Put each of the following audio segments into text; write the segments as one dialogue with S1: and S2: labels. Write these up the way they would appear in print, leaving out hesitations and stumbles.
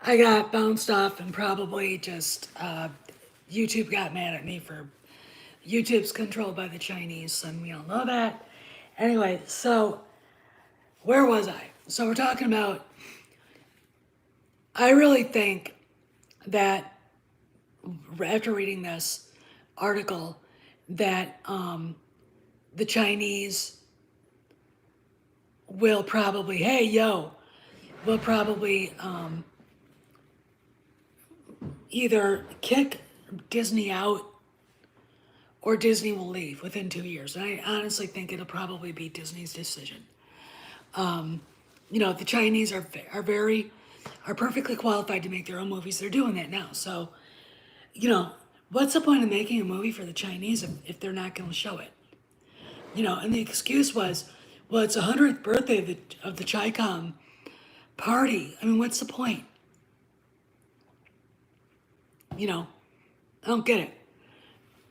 S1: I got bounced off and probably just YouTube got mad at me for YouTube's controlled by the Chinese, and we all know that. Anyway, so where was I? So we're talking about. I really think that after reading this article, that the Chinese will probably, hey yo, will probably either kick Disney out or Disney will leave within 2 years. And I honestly think it'll probably be Disney's decision. The Chinese are perfectly qualified to make their own movies. They're doing that now. So, you know, what's the point of making a movie for the Chinese if they're not going to show it? And the excuse was, well, it's the 100th birthday of the Chi-Com party. I mean, what's the point? I don't get it.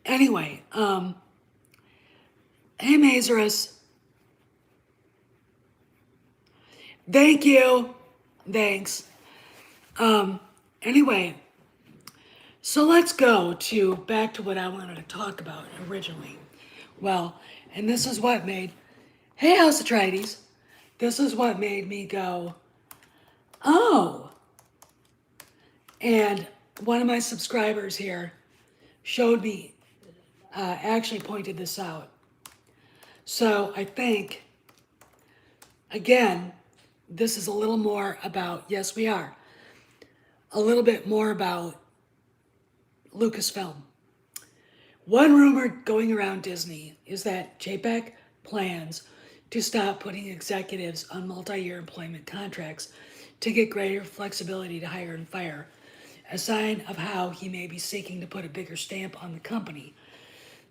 S1: Anyway, hey, Mazarus. Thank you. Thanks. Anyway, so let's go back to what I wanted to talk about originally. Well, and this is what made, hey, House Atreides, this is what made me go, oh. And one of my subscribers here showed me, actually pointed this out. So I think, again, this is a little more about, yes, we are, a little bit more about Lucasfilm. One rumor going around Disney is that Chapek plans to stop putting executives on multi-year employment contracts to get greater flexibility to hire and fire, a sign of how he may be seeking to put a bigger stamp on the company.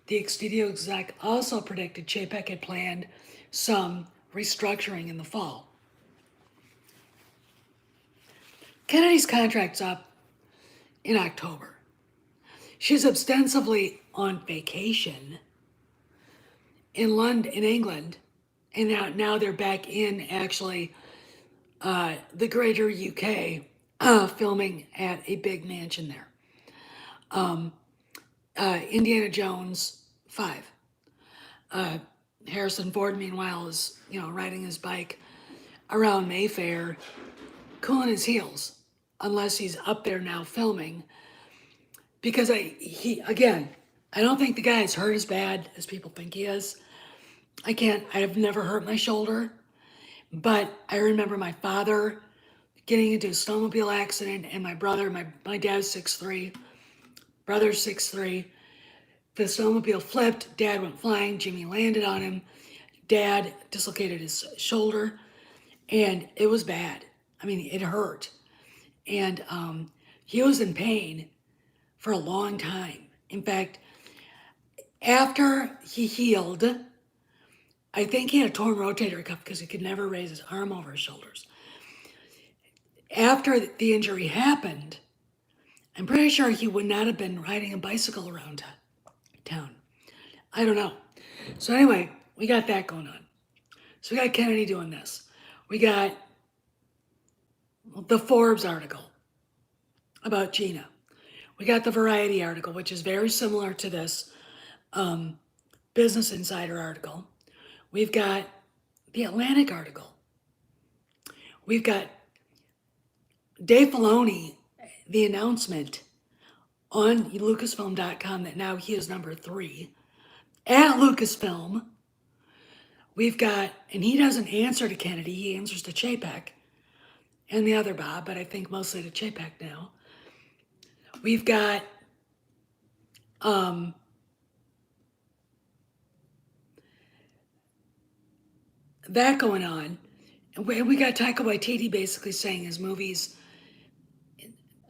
S1: The studio exec also predicted Chapek had planned some restructuring in the fall. Kennedy's contract's up in October. She's ostensibly on vacation in London, in England, and now they're back in actually the greater UK, filming at a big mansion there. Indiana Jones 5. Harrison Ford, meanwhile, is riding his bike around Mayfair, cooling his heels, unless he's up there now filming. Because I don't think the guy is hurt as bad as people think he is. I have never hurt my shoulder, but I remember my father getting into a snowmobile accident, and my brother, my dad's 6'3", brother's 6'3". The snowmobile flipped, Dad went flying, Jimmy landed on him, Dad dislocated his shoulder, and it was bad. I mean, it hurt. And he was in pain for a long time. In fact, after he healed, I think he had a torn rotator cuff because he could never raise his arm over his shoulders. After the injury happened, I'm pretty sure he would not have been riding a bicycle around town. I don't know. So anyway, we got that going on. So we got Kennedy doing this. We got the Forbes article about Gina. We got the Variety article, which is very similar to this Business Insider article. We've got the Atlantic article. We've got Dave Filoni, the announcement on Lucasfilm.com that now he is number 3 at Lucasfilm. We've got, and he doesn't answer to Kennedy, he answers to Chapek and the other Bob, but I think mostly to Chapek now. We've got that going on. We got Taika Waititi basically saying his movie's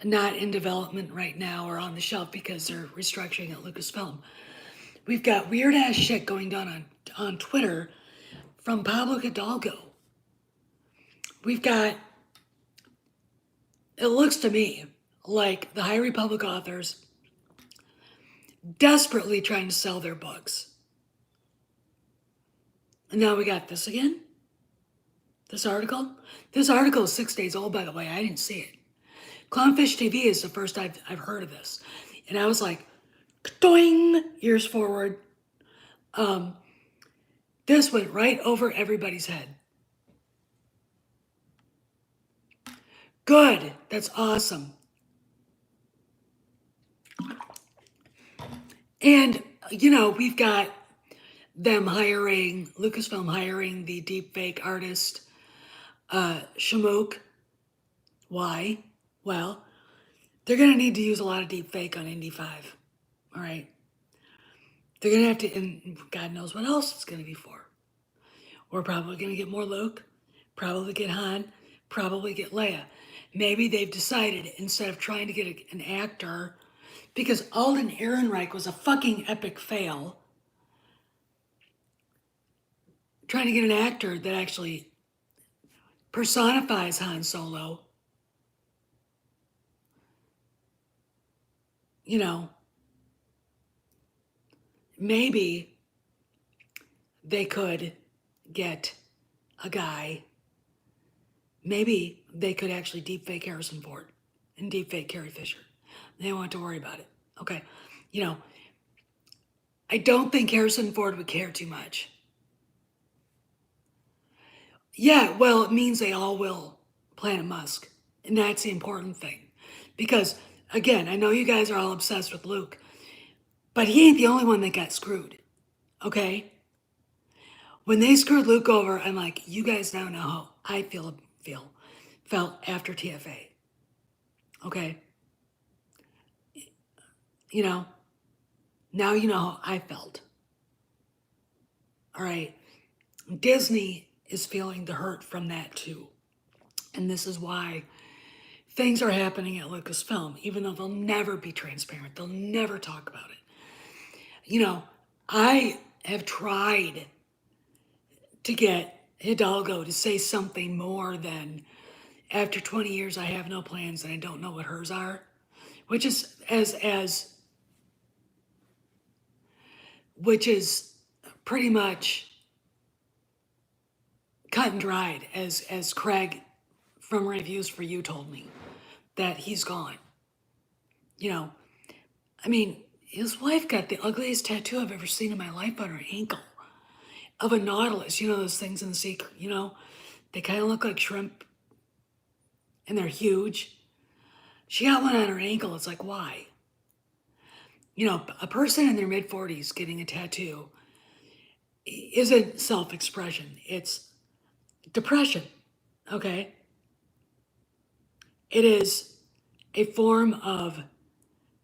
S1: not in development right now or on the shelf because they're restructuring at Lucasfilm. We've got weird ass shit going down on Twitter from Pablo Hidalgo. We've got, it looks to me like the High Republic authors desperately trying to sell their books. And now we got this again. This article is 6 days old, by the way. I didn't see it. Clownfish TV is the first I've heard of this. And I was like, doing, ears forward. This went right over everybody's head. Good. That's awesome. And, we've got them Lucasfilm hiring the deepfake artist, Shamook. Why? Well, they're going to need to use a lot of deepfake on Indy 5. All right. They're going to have to, and God knows what else it's going to be for. We're probably going to get more Luke, probably get Han, probably get Leia. Maybe they've decided instead of trying to get an actor, because Alden Ehrenreich was a fucking epic fail, trying to get an actor that actually personifies Han Solo, maybe they could get a guy, maybe they could actually deepfake Harrison Ford and deepfake Carrie Fisher. They don't have to worry about it. Okay. I don't think Harrison Ford would care too much. Yeah, well, it means they all will, Planet Musk. And that's the important thing. Because, again, I know you guys are all obsessed with Luke, but he ain't the only one that got screwed. Okay? When they screwed Luke over, I'm like, you guys now know how I felt after TFA. Okay? Now you know how I felt. All right? Disney is feeling the hurt from that too. And this is why things are happening at Lucasfilm, even though they'll never be transparent. They'll never talk about it. I have tried to get Hidalgo to say something more than, after 20 years, I have no plans and I don't know what hers are, which is pretty much cut and dried, as Craig from Reviews for You told me, that he's gone. His wife got the ugliest tattoo I've ever seen in my life on her ankle, of a nautilus. Those things in the sea, they kind of look like shrimp and they're huge. She got one on her ankle. It's like, why? A person in their mid-40s getting a tattoo isn't self-expression. It's depression, okay? It is a form of,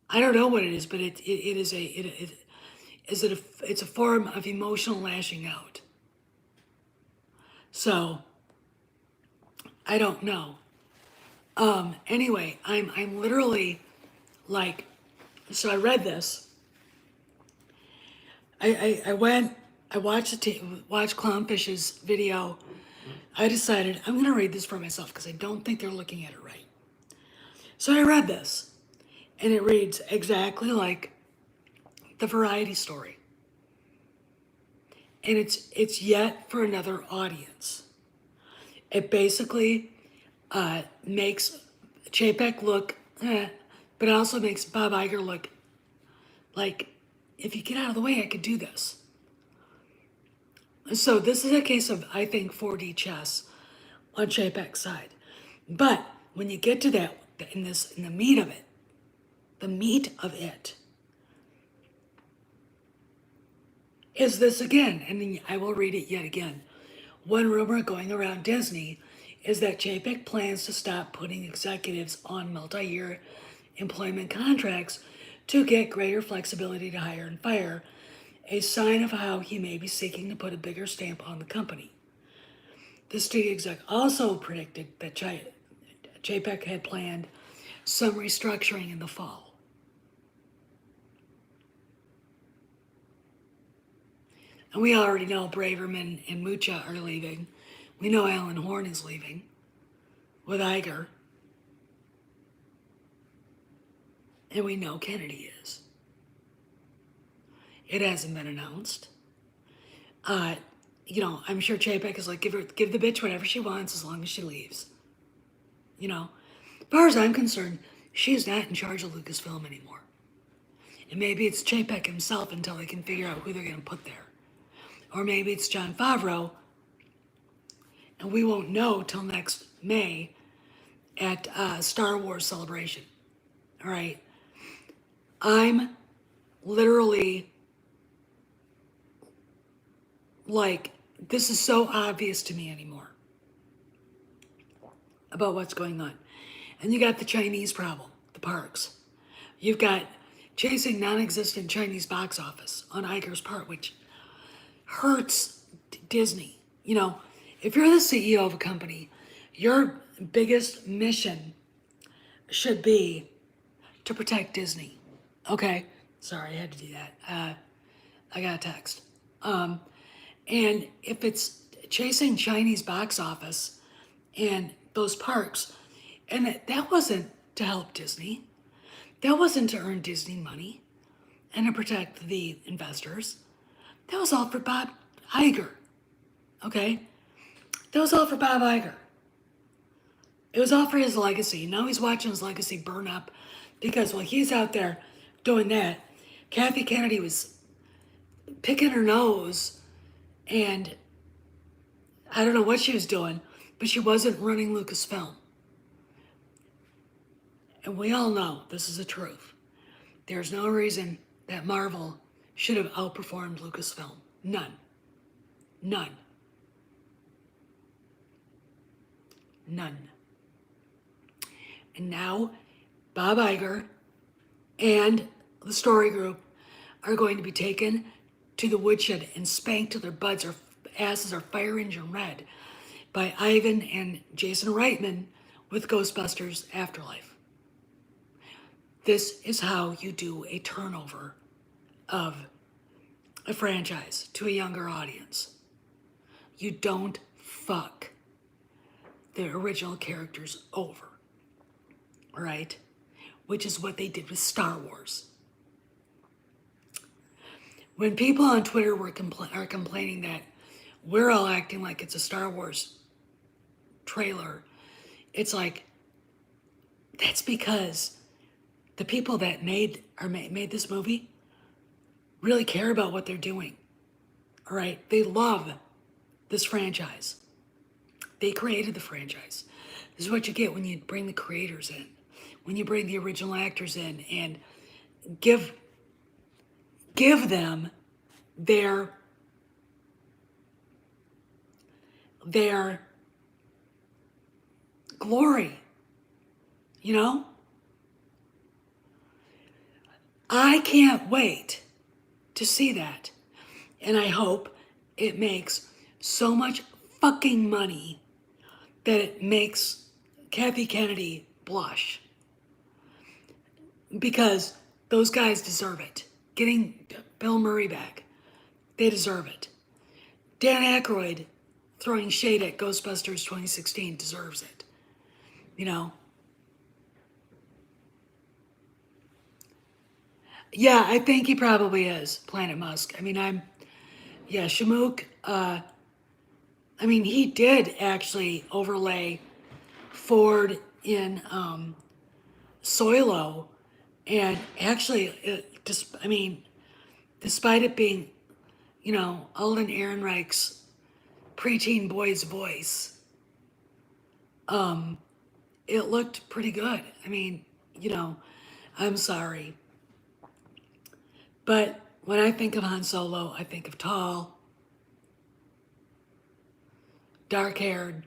S1: I don't know what it is, but it's a form of emotional lashing out. So, I don't know. Anyway, I'm literally like, so I read this. I watched Clownfish's video. I decided I'm going to read this for myself because I don't think they're looking at it right. So I read this, and it reads exactly like the Variety story. And it's yet for another audience. It basically makes Chapek look, but it also makes Bob Iger look like, if you get out of the way, I could do this. So this is a case of, I think, 4D chess on Chapek's side. But when you get to that, in the meat of it, is this again, and then I will read it yet again. One rumor going around Disney is that Chapek plans to stop putting executives on multi-year employment contracts to get greater flexibility to hire and fire, a sign of how he may be seeking to put a bigger stamp on the company. The studio exec also predicted that Chapek had planned some restructuring in the fall. And we already know Braverman and Mucha are leaving. We know Alan Horn is leaving with Iger. And we know Kennedy is. It hasn't been announced. I'm sure Chapek is like, give the bitch whatever she wants as long as she leaves. As far as I'm concerned, she's not in charge of Lucasfilm anymore. And maybe it's Chapek himself until they can figure out who they're going to put there. Or maybe it's Jon Favreau, and we won't know till next May at Star Wars Celebration. All right. I'm literally like, this is so obvious to me anymore about what's going on. And you got the Chinese problem, the parks. You've got chasing non-existent Chinese box office on Iger's part, which hurts Disney. You know, if you're the CEO of a company, your biggest mission should be to protect Disney. Okay, sorry, I had to do that. I got a text. And if it's chasing Chinese box office and those parks, and that wasn't to help Disney, that wasn't to earn Disney money and to protect the investors. That was all for Bob Iger. Okay? That was all for Bob Iger. It was all for his legacy. Now he's watching his legacy burn up because while he's out there doing that, Kathy Kennedy was picking her nose and I don't know what she was doing, but she wasn't running Lucasfilm. And we all know this is the truth. There's no reason that Marvel should have outperformed Lucasfilm. None. None. None. And now Bob Iger and the Story Group are going to be taken to the woodshed and spanked till their butts or asses are fire engine red by Ivan and Jason Reitman with Ghostbusters Afterlife. This is how you do a turnover of a franchise to a younger audience. You don't fuck the original characters over, right? Which is what they did with Star Wars. When people on Twitter are complaining that we're all acting like it's a Star Wars trailer, it's like, that's because the people that made this movie really care about what they're doing. All right? They love this franchise. They created the franchise. This is what you get when you bring the creators in, when you bring the original actors in and give them their glory, you know? I can't wait to see that. And I hope it makes so much fucking money that it makes Kathy Kennedy blush. Because those guys deserve it. Getting Bill Murray back, they deserve it. Dan Aykroyd throwing shade at Ghostbusters 2016 deserves it. You know? Yeah, I think he probably is, Planet Musk. I mean, Shamook, he did actually overlay Ford in Soilo, and actually, despite it being, Alden Ehrenreich's preteen boy's voice, it looked pretty good. I'm sorry. But when I think of Han Solo, I think of tall, dark-haired,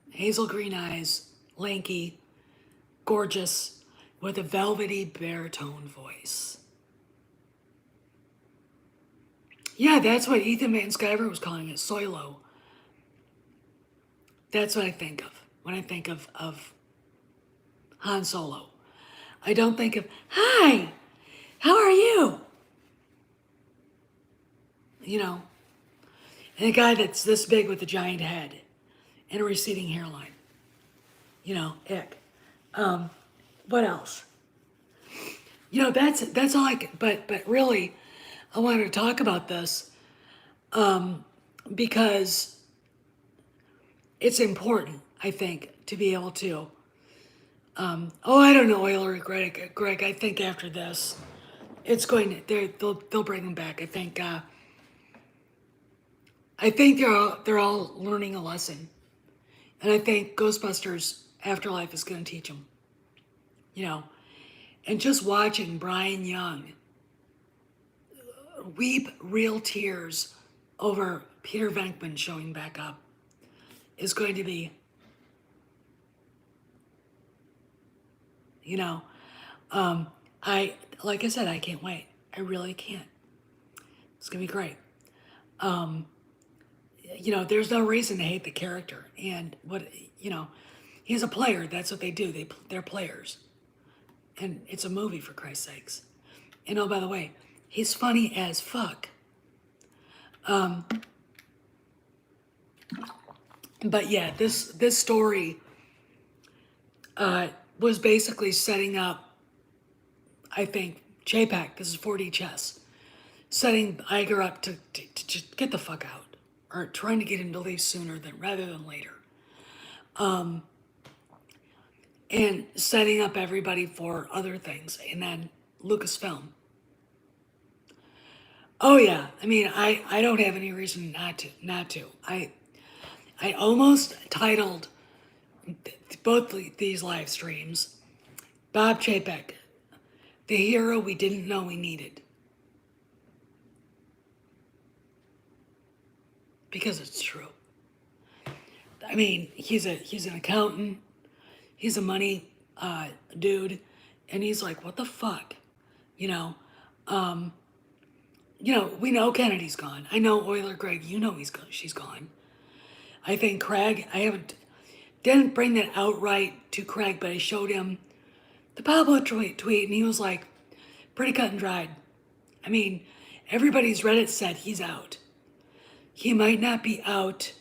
S1: hazel green eyes, lanky, gorgeous, with a velvety baritone voice. Yeah, that's what Ethan Van Sciver was calling it, Soilo. That's what I think of when I think of Han Solo. I don't think of, hi, how are you? And a guy that's this big with a giant head and a receding hairline. Ick. What else? That's all I can, but really, I wanted to talk about this because it's important, I think, to be able to Oh, I don't know, Euler, Greg. Greg, I think after this, it's going to they'll bring him back. I think they're all learning a lesson, and I think Ghostbusters Afterlife is going to teach them. You know, and just watching Brian Young weep real tears over Peter Venkman showing back up is going to be, you know, I like I said, I can't wait. I really can't. It's gonna be great. There's no reason to hate the character, and he's a player. That's what they do. They're players, and it's a movie for Christ's sakes. And oh, by the way, he's funny as fuck. But yeah, this story was basically setting up, I think, Chapek, this is 4D chess, setting Iger up to just get the fuck out, or trying to get him to leave sooner rather than later. And setting up everybody for other things, and then Lucasfilm. Oh yeah, I mean, I don't have any reason not to. I almost titled both these live streams Bob Chapek, the hero we didn't know we needed. Because it's true. I mean, he's an accountant, he's a money dude, and he's like, what the fuck, you know? We know Kennedy's gone. I know Euler Greg, you know she's gone. I think Craig, didn't bring that outright to Craig, but I showed him the Pablo tweet, and he was like, pretty cut and dried. I mean, everybody's Reddit said he's out. He might not be out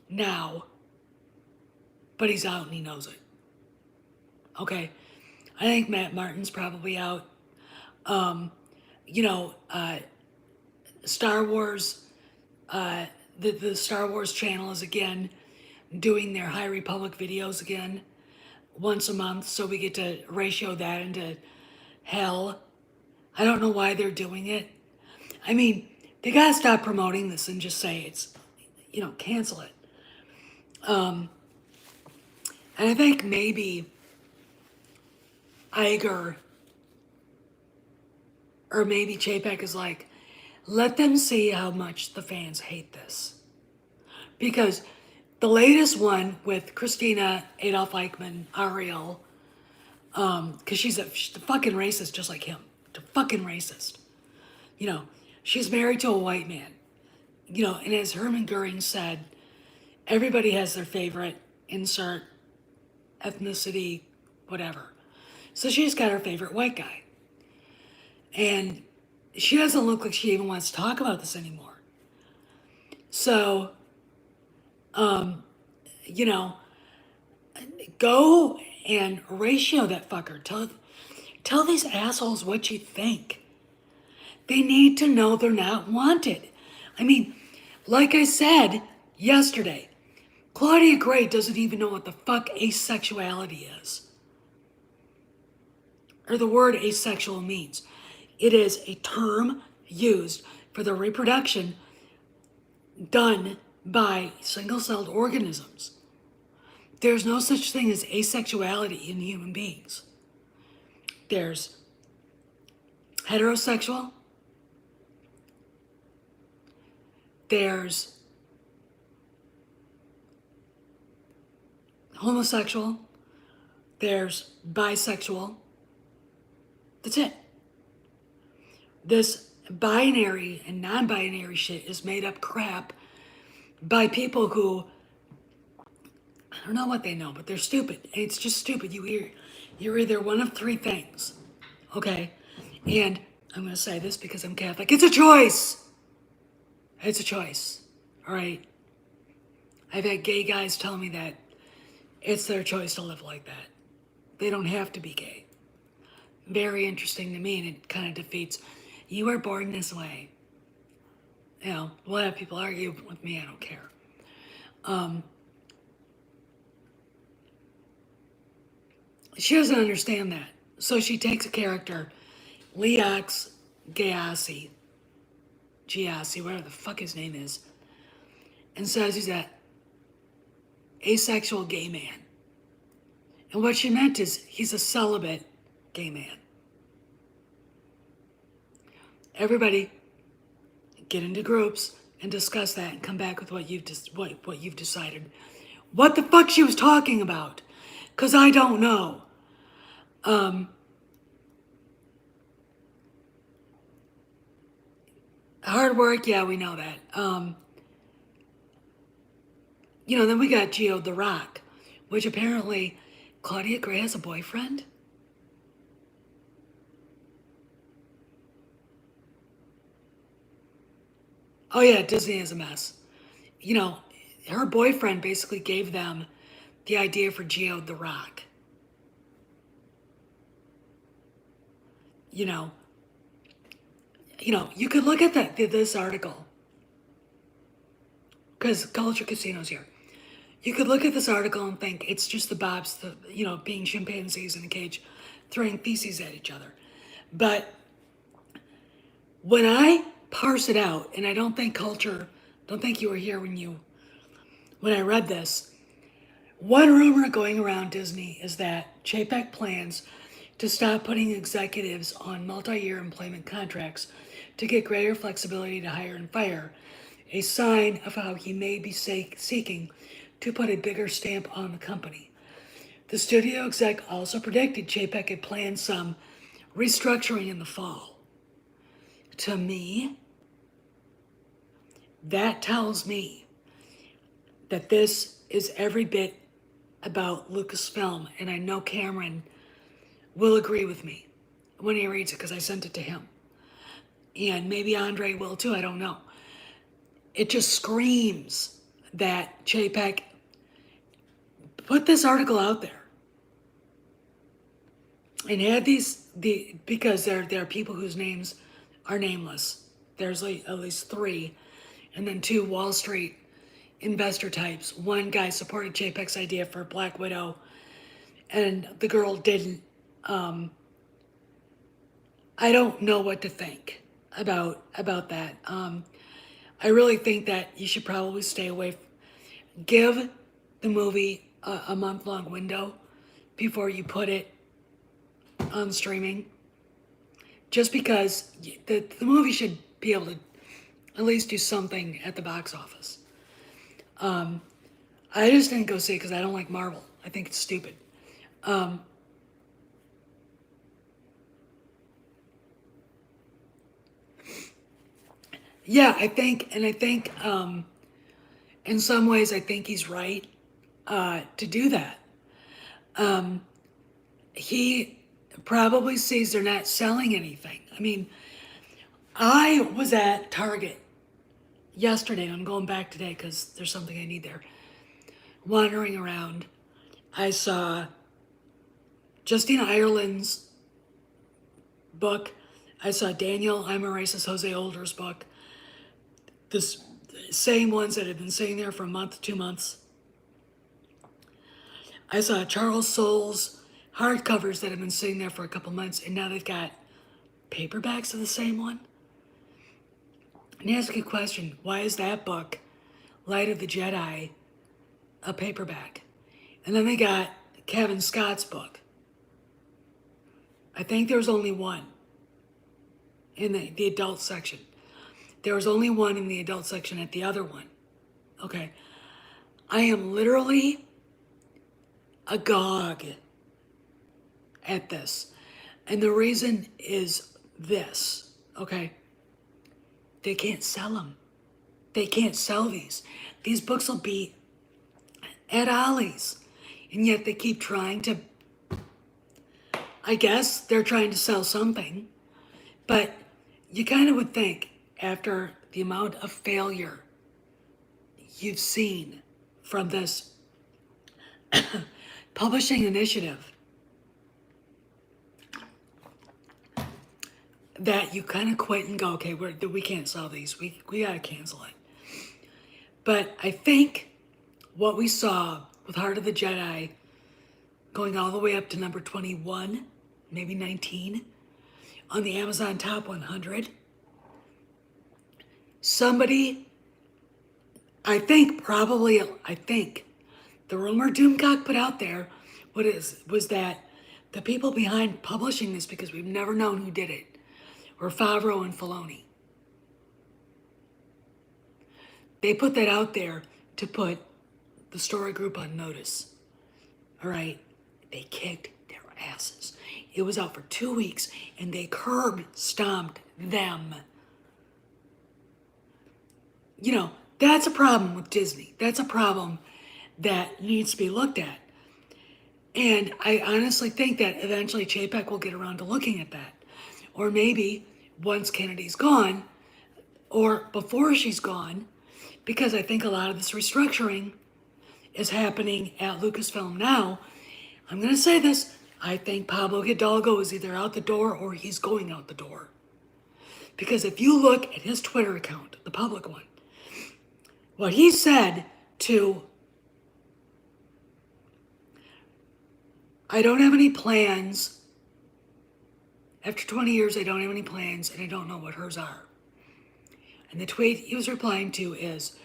S1: now, but he's out and he knows it. Okay, I think Matt Martin's probably out. Star Wars, the Star Wars channel is again doing their High Republic videos again once a month, so we get to ratio that into hell. I don't know why they're doing it. I mean, they gotta stop promoting this and just say it's, cancel it. And I think maybe Iger or maybe Chapek is like, let them see how much the fans hate this. Because the latest one with Christina Adolf Eichmann, Ariel, because she's a fucking racist just like him. A fucking racist. She's married to a white man. And as Herman Goering said, everybody has their favorite, insert ethnicity, whatever. So she's got her favorite white guy. And she doesn't look like she even wants to talk about this anymore. So, go and ratio that fucker. Tell these assholes what you think. They need to know they're not wanted. I mean, like I said yesterday, Claudia Gray doesn't even know what the fuck asexuality is. Or the word asexual means. It is a term used for the reproduction done by single-celled organisms. There's no such thing as asexuality in human beings. There's heterosexual, there's homosexual, there's bisexual. That's it. This binary and non-binary shit is made up crap by people who, I don't know what they know, but they're stupid. It's just stupid. You're either one of three things, okay? And I'm going to say this because I'm Catholic. It's a choice. It's a choice, all right? I've had gay guys tell me that it's their choice to live like that. They don't have to be gay. Very interesting to me, and it kind of defeats, you were born this way. We'll have people argue with me, I don't care. She doesn't understand that. So she takes a character, Leox Gyasi, whatever the fuck his name is, and says he's a asexual gay man. And what she meant is he's a celibate gay man. Everybody get into groups and discuss that and come back with what you've decided. What the fuck she was talking about? Because I don't know. Hard work, yeah, we know that. Then we got Geo the Rock, which apparently Claudia Gray has a boyfriend. Oh yeah, Disney is a mess. Her boyfriend basically gave them the idea for Geo the Rock. You could look at this article, because Culture Casino's here. You could look at this article and think it's just the Bobs, being chimpanzees in a cage, throwing feces at each other. But when I parse it out, and I don't think you were here when I read this. One rumor going around Disney is that Chapek plans to stop putting executives on multi-year employment contracts to get greater flexibility to hire and fire, a sign of how he may be seeking to put a bigger stamp on the company. The studio exec also predicted Chapek had planned some restructuring in the fall. To me, that tells me that this is every bit about Lucasfilm, and I know Cameron will agree with me when he reads it because I sent it to him. And maybe Andre will too, I don't know. It just screams that Chapek put this article out there and had because there are people whose names are nameless. There's at least 3, and then 2 Wall Street investor types. One guy supported Chapek's idea for Black Widow, and the girl didn't. I don't know what to think about that. I really think that you should probably stay away. Give the movie a month-long window before you put it on streaming. Just because the movie should be able to at least do something at the box office. I just didn't go see it because I don't like Marvel. I think it's stupid. Yeah, I think in some ways I think he's right to do that. He probably sees they're not selling anything. I mean, I was at Target yesterday. I'm going back today because there's something I need there. Wandering around, I saw Justina Ireland's book. I saw Daniel Imaris's Jose Older's book. The same ones that had been sitting there for a month, 2 months. I saw Charles Soule's hardcovers that have been sitting there for a couple months, and now they've got paperbacks of the same one. And ask you a question, why is that book, Light of the Jedi, a paperback? And then they got Kevin Scott's book. I think there was only one in the adult section. There was only one in the adult section at the other one. Okay. I am literally agog at this. And the reason is this, okay? They can't sell them. They can't sell these. These books will be at Ollie's. And yet they keep trying to, I guess they're trying to sell something. But you kind of would think, after the amount of failure you've seen from this publishing initiative, that you kind of quit and go, okay, we can't sell these. We got to cancel it. But I think what we saw with Heart of the Jedi going all the way up to number 21, maybe 19 on the Amazon Top 100. Somebody, I think the rumor Doomcock put out there was that the people behind publishing this, because we've never known who did it, were Favreau and Filoni. They put that out there to put the story group on notice. All right? They kicked their asses. It was out for 2 weeks, and they curb stomped them. You know, that's a problem with Disney. That's a problem that needs to be looked at. And I honestly think that eventually Chapek will get around to looking at that. Or maybe once Kennedy's gone, or before she's gone, because I think a lot of this restructuring is happening at Lucasfilm now. I'm going to say this. I think Pablo Hidalgo is either out the door or he's going out the door. Because if you look at his Twitter account, the public one, what he said to, I don't have any plans. After 20 years, I don't have any plans, and I don't know what hers are. And the tweet he was replying to is,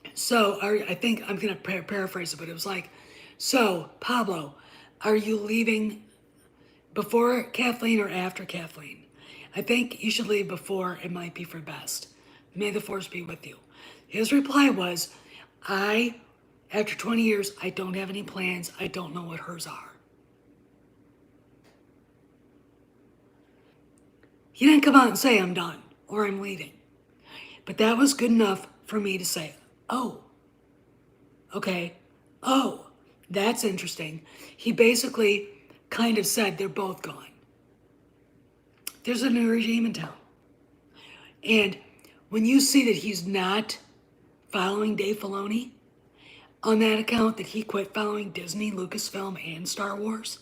S1: I think I'm going to paraphrase it, but it was like, so, Pablo, are you leaving before Kathleen or after Kathleen? I think you should leave before. It might be for best. May the force be with you. His reply was, after 20 years, I don't have any plans. I don't know what hers are. He didn't come out and say, I'm done or I'm leaving. But that was good enough for me to say, oh, okay, oh, that's interesting. He basically kind of said they're both gone. There's a new regime in town. And when you see that he's not following Dave Filoni on that account, that he quit following Disney, Lucasfilm, and Star Wars,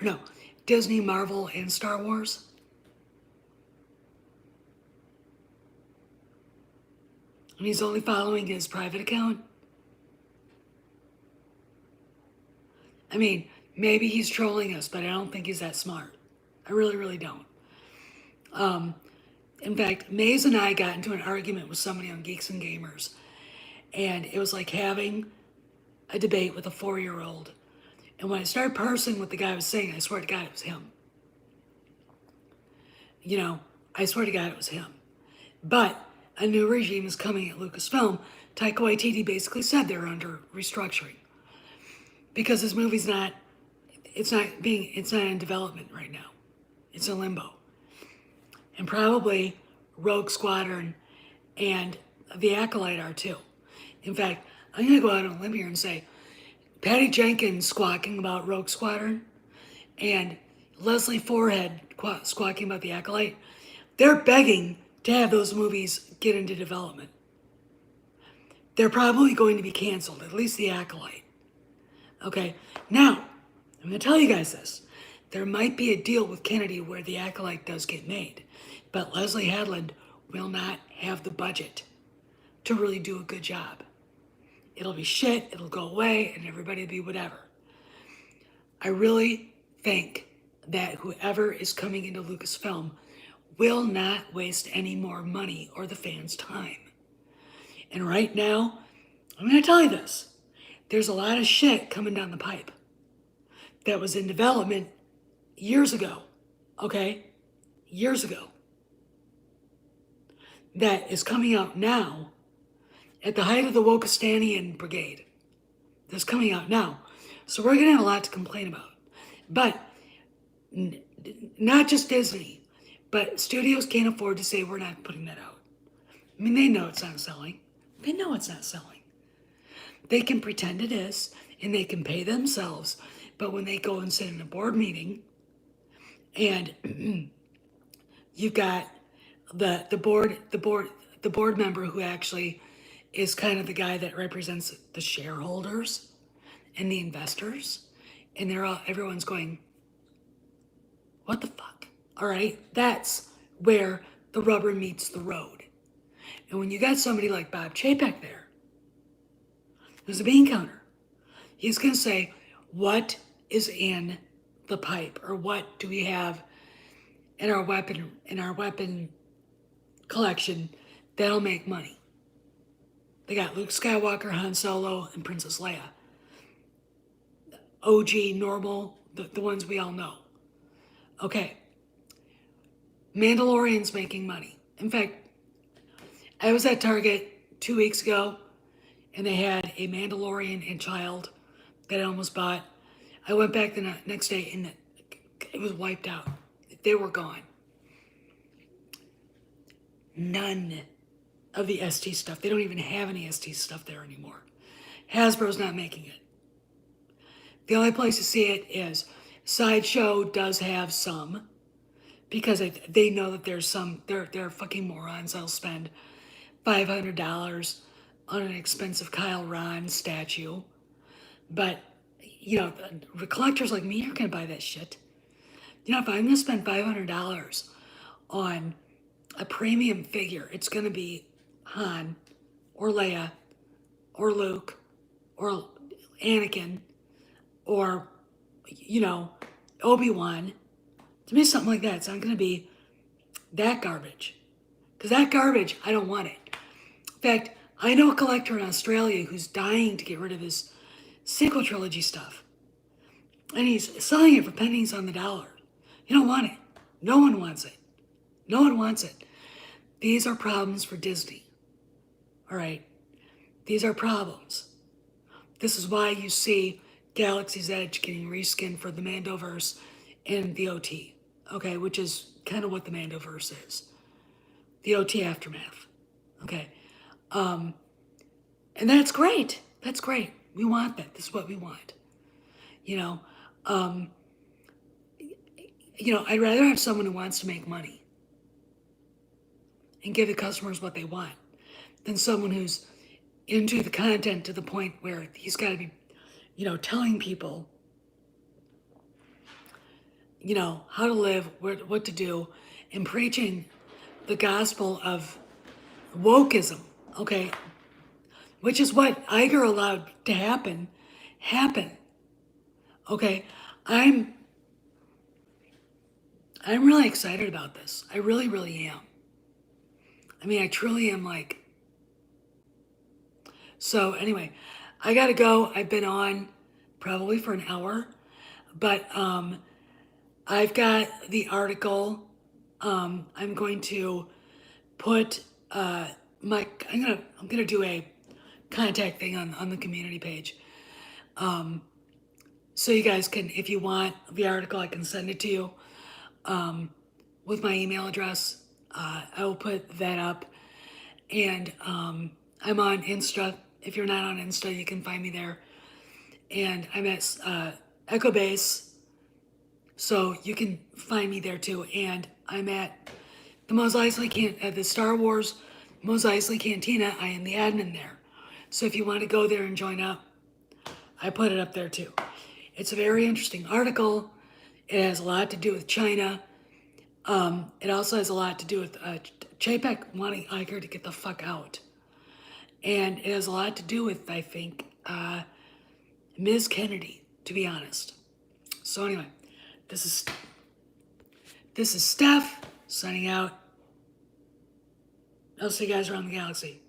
S1: or no, Disney, Marvel, and Star Wars, and he's only following his private account. I mean, maybe he's trolling us, but I don't think he's that smart. I really, really don't. In fact, Maze and I got into an argument with somebody on Geeks and Gamers, and it was like having a debate with a 4-year-old. And when I started parsing what the guy was saying, I swear to God it was him. You know, I swear to God it was him. But a new regime is coming at Lucasfilm. Taika Waititi basically said they're under restructuring because this movie's not in development right now. It's in limbo. And probably Rogue Squadron and The Acolyte are too. In fact, I'm going to go out on a limb here and say Patty Jenkins squawking about Rogue Squadron and Leslie Forehead squawking about The Acolyte, they're begging to have those movies get into development. They're probably going to be canceled, at least The Acolyte. Okay, now, I'm going to tell you guys this. There might be a deal with Kennedy where The Acolyte does get made, but Leslie Hadland will not have the budget to really do a good job. It'll be shit, it'll go away, and everybody will be whatever. I really think that whoever is coming into Lucasfilm will not waste any more money or the fans' time. And right now, I'm going to tell you this. There's a lot of shit coming down the pipe that was in development years ago, okay? Years ago. That is coming out now at the height of the Wokistanian Brigade. That's coming out now. So we're going to have a lot to complain about. But not just Disney, but studios can't afford to say we're not putting that out. I mean, they know it's not selling. They know it's not selling. They can pretend it is, and they can pay themselves. But when they go and sit in a board meeting, and you've got the board member who actually is kind of the guy that represents the shareholders and the investors, and everyone's going, what the fuck? All right, that's where the rubber meets the road. And when you got somebody like Bob Chapek there, who's a bean counter, he's going to say, what is in the pipe, or what do we have in our weapon collection that'll make money. They got Luke Skywalker, Han Solo, and Princess Leia. OG, normal, the ones we all know. Okay. Mandalorian's making money. In fact, I was at Target 2 weeks ago, and they had a Mandalorian and child that I almost bought. I went back the next day, and it was wiped out. They were gone. None of the ST stuff. They don't even have any ST stuff there anymore. Hasbro's not making it. The only place to see it is Sideshow does have some, because they know that there's some, they're fucking morons that'll spend $500 on an expensive Kyle Ron statue. But, the collectors like me aren't going to buy that shit. If I'm going to spend $500 on a premium figure, it's going to be Han or Leia or Luke or Anakin or, Obi-Wan. To me, something like that. It's not going to be that garbage. Because that garbage, I don't want it. In fact, I know a collector in Australia who's dying to get rid of his sequel trilogy stuff. And he's selling it for pennies on the dollar. You don't want it. No one wants it. No one wants it. These are problems for Disney. All right? These are problems. This is why you see Galaxy's Edge getting reskinned for the Mandoverse and the OT. Okay? Which is kind of what the Mandoverse is. The OT aftermath. Okay? And that's great. That's great. We want that. This is what we want. I'd rather have someone who wants to make money and give the customers what they want than someone who's into the content to the point where he's got to be, telling people, how to live, what to do, and preaching the gospel of wokeism, okay? Which is what Iger allowed to happen. Okay? I'm really excited about this. I really, really am. I truly am So anyway, I gotta go. I've been on probably for an hour, but I've got the article. I'm going to put I'm gonna do a contact thing on the community page. So you guys can, if you want the article, I can send it to you with my email address. I will put that up. And I'm on Insta. If you're not on Insta, you can find me there. And I'm at Echo Base, so you can find me there too. And I'm at the Mos Eisley the Star Wars Mos Eisley Cantina. I am the admin there. So if you want to go there and join up, I put it up there too. It's a very interesting article. It has a lot to do with China. It also has a lot to do with Chapek wanting Iger to get the fuck out. And it has a lot to do with, I think, Ms. Kennedy, to be honest. So anyway, this is Steph signing out. I'll see you guys around the galaxy.